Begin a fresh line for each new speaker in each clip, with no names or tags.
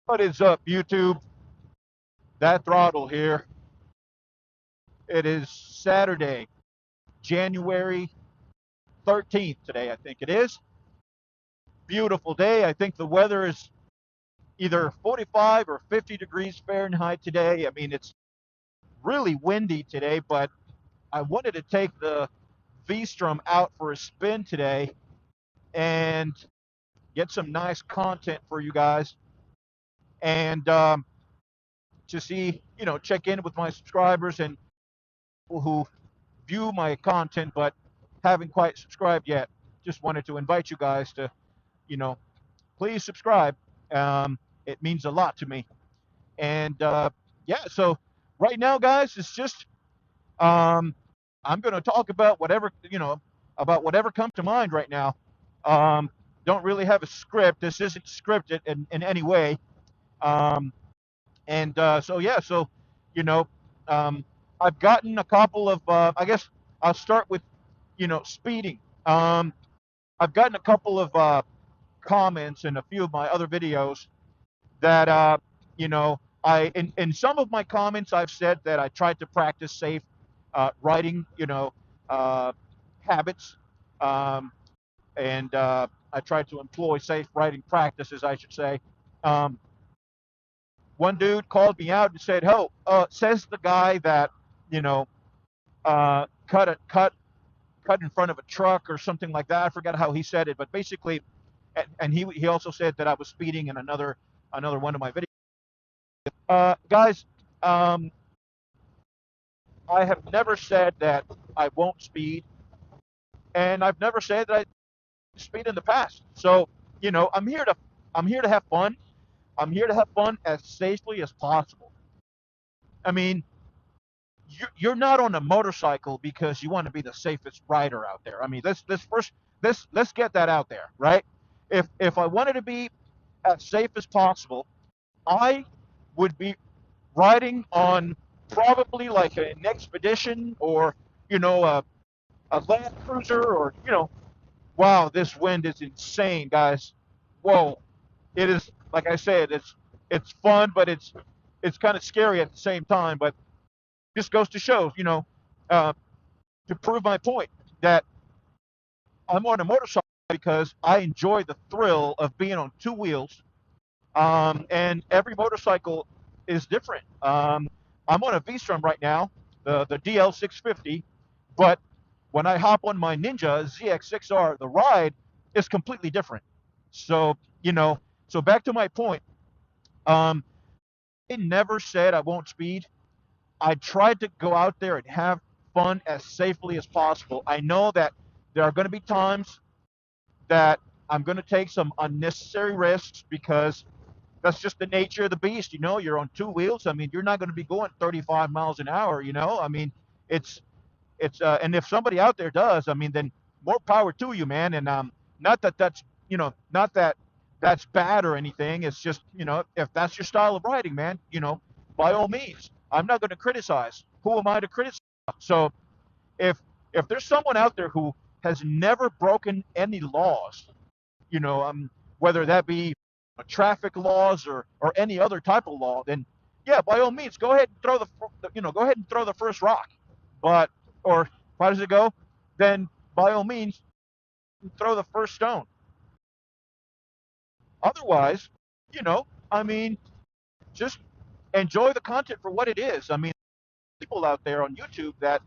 What is up, YouTube? That throttle here. It is Saturday, January 13th today, I think it is. Beautiful day. I think the weather is either 45 or 50 degrees Fahrenheit today. I mean, it's really windy today, but I wanted to take the V-Strom out for a spin today and get some nice content for you guys and to see, check in with my subscribers and people who view my content but haven't quite subscribed yet. Just wanted to invite you guys to, you know, please subscribe. It means a lot to me. And yeah, so right now, guys, it's just I'm going to talk about whatever comes to mind right now. Um, don't really have a script. This isn't scripted in any way. Um, and so yeah, so you know, um, I've gotten a couple of. I guess I'll start with speeding. Um, I've gotten a couple of comments in a few of my other videos that I in some of my comments I've said that I tried to practice safe writing uh, habits, um, and I tried to employ safe writing practices, I should say. Um, One dude called me out and said, "Oh, says the guy that you know cut in front of a truck or something like that. I forgot how he said it, but basically, and he also said that I was speeding in another one of my videos. Guys, um, I have never said that I won't speed, and I've never said that I speed in the past. So I'm here to have fun. I'm here to have fun as safely as possible. I mean, you're not on a motorcycle because you want to be the safest rider out there. I mean, let's get that out there, right? If I wanted to be as safe as possible, I would be riding on probably like an expedition or a Land Cruiser or wow, this wind is insane, guys. Whoa, it is like I said, it's fun, but it's kind of scary at the same time. But this goes to show, uh, to prove my point that I'm on a motorcycle because I enjoy the thrill of being on two wheels. And every motorcycle is different. I'm on a V-Strom right now, the DL650, but when I hop on my Ninja ZX6R, the ride is completely different. So, so back to my point. Um, I never said I won't speed. I tried to go out there and have fun as safely as possible. I know that there are going to be times that I'm going to take some unnecessary risks because that's just the nature of the beast. You're on two wheels. I mean, you're not going to be going 35 miles an hour. I mean, it's and if somebody out there does, I mean, then more power to you, man. And not that not that that's bad or anything. It's just if that's your style of riding, man, by all means, I'm not going to criticize. Who am I to criticize? So if if there's someone out there who has never broken any laws, you know, whether that be traffic laws or any other type of law, then yeah, by all means, go ahead and go ahead and throw the first rock. But or how does it go? Then by all means, throw the first stone. Otherwise, I mean, just enjoy the content for what it is. I mean, people out there on YouTube that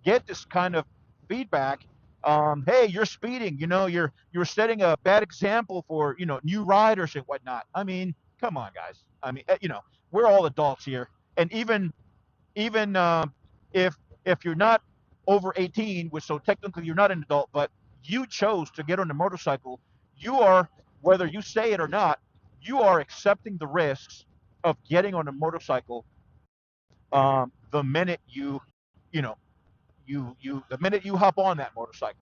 get this kind of feedback. Hey, you're speeding. You're setting a bad example for new riders and whatnot. I mean, come on, guys. I mean, we're all adults here, and even if you're not over 18, which so technically you're not an adult, but you chose to get on a motorcycle, you are, whether you say it or not, you are accepting the risks of getting on a motorcycle the minute you know the minute you hop on that motorcycle.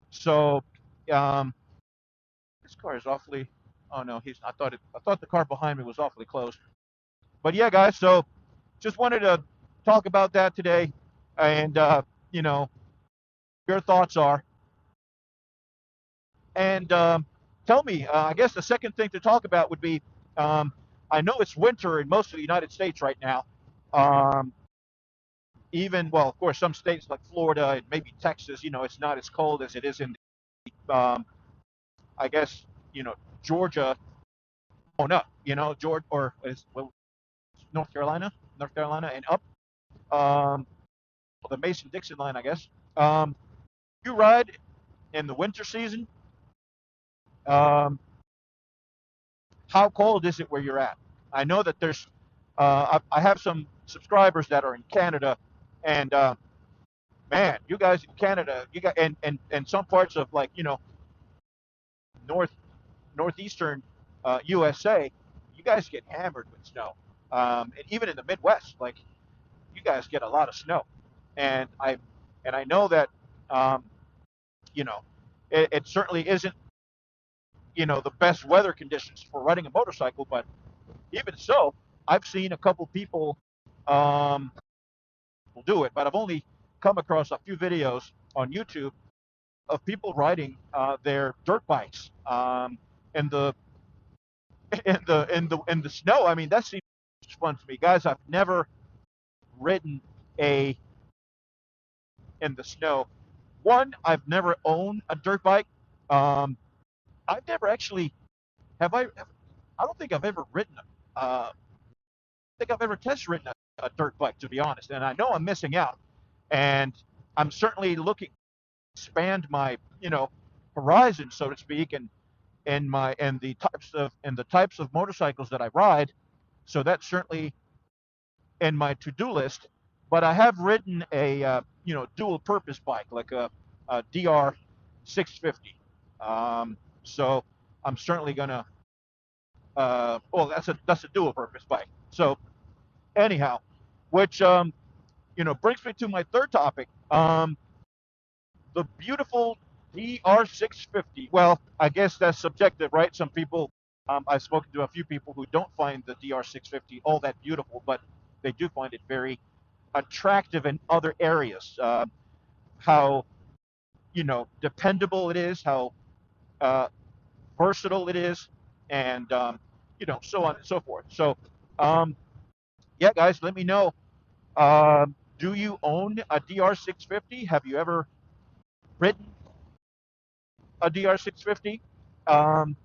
So um, this car is awfully. Oh no, he's. I thought the car behind me was awfully close. But yeah, guys. So just wanted to talk about that today, and you know your thoughts are, and tell me. I guess the second thing to talk about would be. Um, I know it's winter in most of the United States right now. Um, Even, well, of course, some states like Florida and maybe Texas, it's not as cold as it is in, I guess, Georgia. Oh no, Georgia or is well, North Carolina, and up um, the Mason-Dixon line, I guess. Um, you ride in the winter season. Um, how cold is it where you're at? I know that there's, I have some subscribers that are in Canada, and man, you guys in Canada, you got and some parts of like north northeastern USA, you guys get hammered with snow, and even in the Midwest, like you guys get a lot of snow, and I know that um, you know it certainly isn't the best weather conditions for riding a motorcycle, but even so, I've seen a couple people um, will do it, but I've only come across a few videos on YouTube of people riding their dirt bikes in the in the snow. I mean, that seems fun to me, guys. I've never ridden a in the snow. One, I've never owned a dirt bike. Um, I've never actually have I don't think I've ever ridden. I think I've ever test ridden a dirt bike, to be honest. And I know I'm missing out. And I'm certainly looking to expand my horizon, so to speak, and the types of motorcycles that I ride. So that's certainly in my to-do list. But I have ridden a dual-purpose bike like a DR650. So I'm certainly gonna. Well, that's a dual-purpose bike. So anyhow, which brings me to my third topic. The beautiful DR650. Well, I guess that's subjective, right? Some people, I've spoken to a few people who don't find the DR650 all that beautiful, but they do find it very attractive in other areas. How dependable it is, how uh, versatile it is, and so on and so forth. So, um, yeah, guys, let me know. Do you own a DR650? Have you ever ridden a DR650? Um,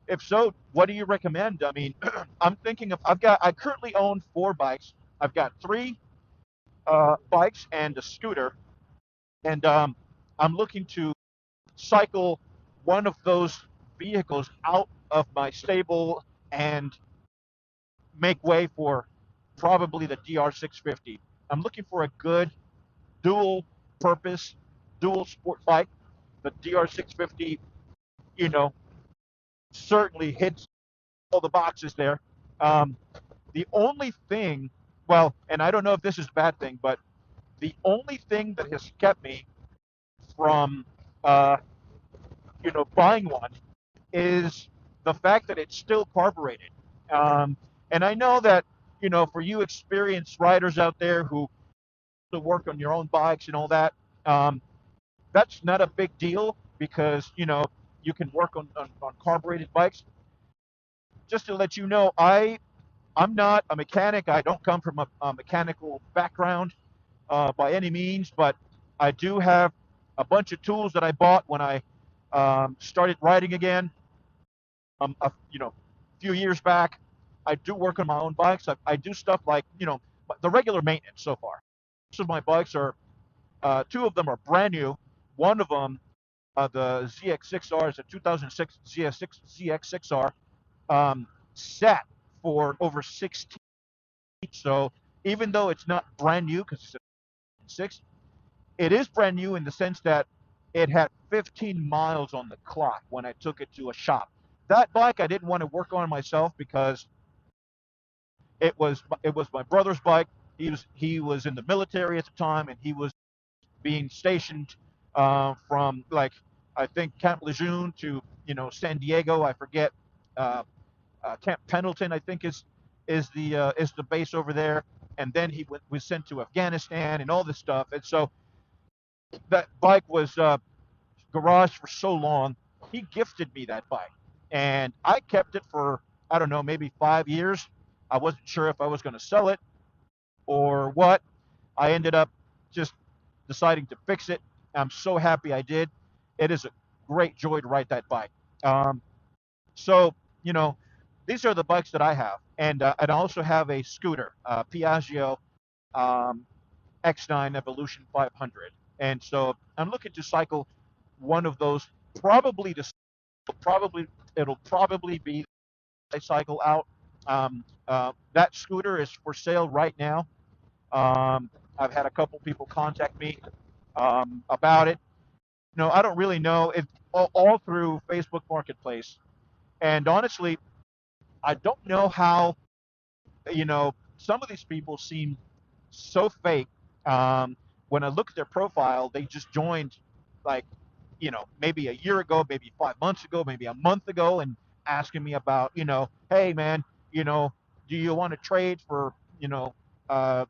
if so, what do you recommend? I mean, I currently own four bikes. I've got three bikes and a scooter, and I'm looking to cycle one of those vehicles out of my stable and make way for probably the DR650. I'm looking for a good dual purpose, dual sport bike. The DR650, you know, certainly hits all the boxes there. Um, the only thing, well, and I don't know if this is a bad thing, but the only thing that has kept me from, uh, buying one is the fact that it's still carbureted. And I know that, for you experienced riders out there who work on your own bikes and all that, um, that's not a big deal because, you can work on carbureted bikes. Just to let you know, I'm not a mechanic. I don't come from a mechanical background by any means, but I do have a bunch of tools that I bought when I started riding again. A few years back. I do work on my own bikes. I do stuff like the regular maintenance so far. Most of my bikes are two of them are brand new. One of them, the ZX6R, is a 2006 ZX6R, sat for over 16. So even though it's not brand new because it's a six, it is brand new in the sense that it had 15 miles on the clock when I took it to a shop. That bike I didn't want to work on myself because it was my brother's bike. He was in the military at the time, and he was being stationed from like I think Camp Lejeune to San Diego. I forget. Camp Pendleton, I think is the base over there. And then was sent to Afghanistan and all this stuff. And so that bike was garaged for so long. He gifted me that bike, and I kept it for I don't know, maybe 5 years. I wasn't sure if I was going to sell it or what. I ended up just deciding to fix it. I'm so happy I did. It is a great joy to ride that bike. Um, so, you know, these are the bikes that I have. And I also have a scooter, Piaggio um, X9 Evolution 500. And so I'm looking to cycle one of those, probably to probably it'll probably be a cycle out. That scooter is for sale right now. I've had a couple people contact me about it. I don't really know it, all through Facebook Marketplace. And honestly, I don't know how, some of these people seem so fake. When I look at their profile, they just joined like, maybe a year ago, maybe 5 months ago, maybe a month ago, and asking me about, hey man, do you want to trade for,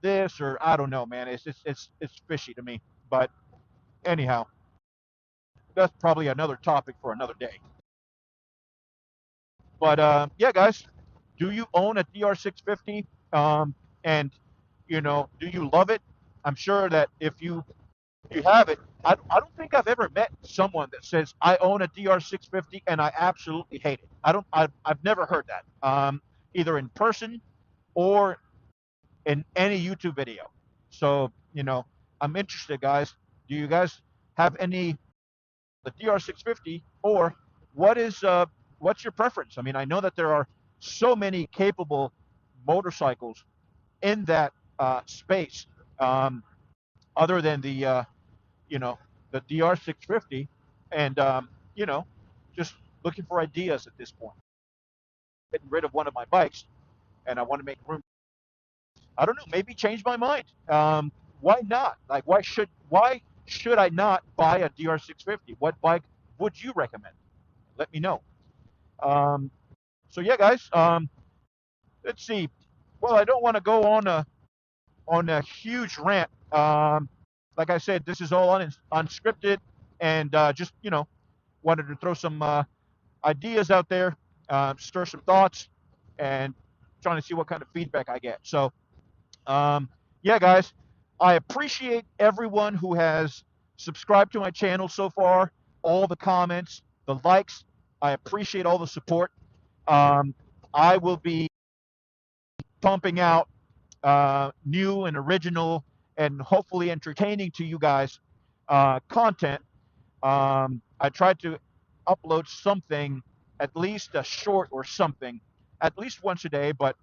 this, or I don't know, man. It's fishy to me. But anyhow, that's probably another topic for another day. But yeah, guys, do you own a DR650? And do you love it? I'm sure that if you have it, I don't think I've ever met someone that says I own a DR650 and I absolutely hate it. I've never heard that, either in person or in any YouTube video. So I'm interested, guys. Do you guys have any the DR650, or what's your preference? I mean, I know that there are so many capable motorcycles in that space, other than you know the DR650, and just looking for ideas at this point. Getting rid of one of my bikes, and I want to make room. I don't know, maybe change my mind. Why not? Like, why should I not buy a DR650? What bike would you recommend? Let me know. Um, so yeah, guys. Let's see. Well, I don't want to go on a huge rant. Like I said, this is all unscripted, and just wanted to throw some ideas out there, stir some thoughts, and trying to see what kind of feedback I get. So yeah, guys, I appreciate everyone who has subscribed to my channel so far, all the comments, the likes. I appreciate all the support. Um, I will be pumping out new and original and hopefully entertaining to you guys content. I tried to upload something, at least a short or something, at least once a day. But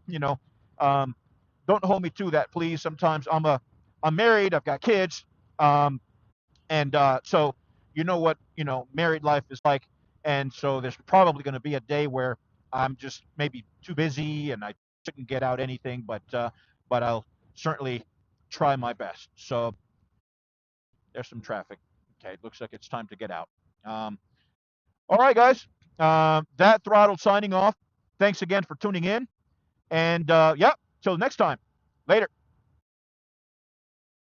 um, don't hold me to that, please. Sometimes I'm married, I've got kids, um, and so you know what married life is like, and so there's probably going to be a day where I'm just maybe too busy and I shouldn't get out anything, but I'll certainly try my best. So there's some traffic. Okay, looks like it's time to get out. Um, all right, guys. That Throttle signing off. Thanks again for tuning in. And yeah, till next time. Later.